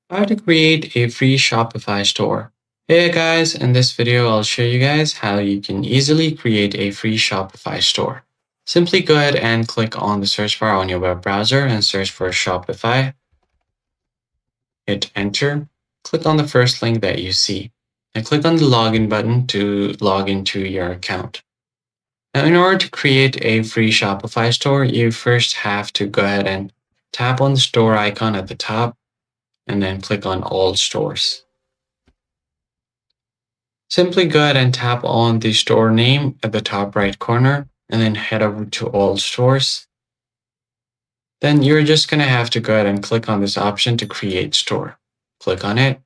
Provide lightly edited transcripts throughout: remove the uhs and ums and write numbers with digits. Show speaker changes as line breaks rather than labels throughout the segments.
How to create a free Shopify store. Hey guys, in this video I'll show you guys how you can easily create a free Shopify store. Simply go ahead and click on the search bar on your web browser and search for Shopify. Hit enter. Click on the first link that you see and click on the login button to log into your account. Now, in order to create a free Shopify store, you first have to go ahead and tap on the store icon at the top and then click on all stores. Simply go ahead and tap on the store name at the top right corner and then head over to all stores. Then you're just going to have to go ahead and click on this option to create store. Click on it.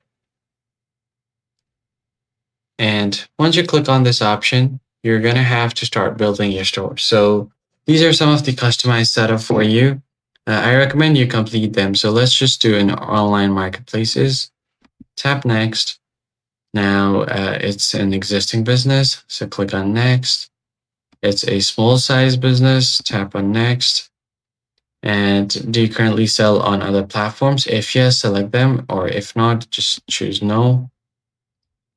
And once you click on this option, you're going to have to start building your store. So these are some of the customized setup for you. I recommend you complete them. So let's just do an online marketplaces. Tap next. Now it's an existing business. So click on next. It's a small size business. Tap on next. And do you currently sell on other platforms? If yes, select them, or if not, just choose no.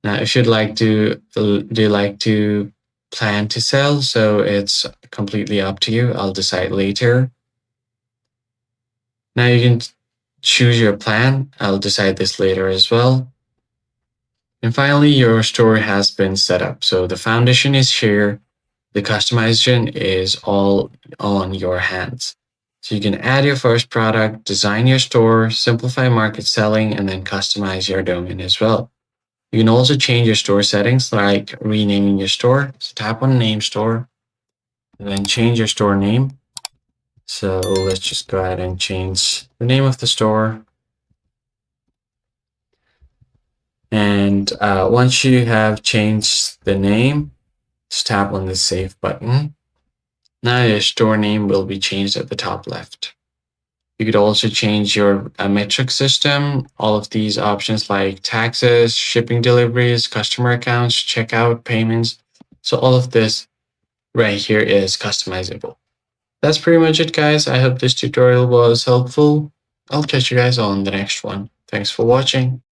Now, if you'd like to, do you like to plan to sell? So it's completely up to you. I'll decide later. Now you can choose your plan. I'll decide this later as well. And finally, your store has been set up. So the foundation is here. The customization is all on your hands. So you can add your first product, design your store, simplify market selling, and then customize your domain as well. You can also change your store settings like renaming your store. So tap on name store and then change your store name. So let's just go ahead and change the name of the store. And once you have changed the name, just tap on the save button. Now your store name will be changed at the top left. You could also change your metric system. All of these options like taxes, shipping deliveries, customer accounts, checkout, payments. So all of this right here is customizable. That's pretty much it, guys. I hope this tutorial was helpful. I'll catch you guys on the next one. Thanks for watching.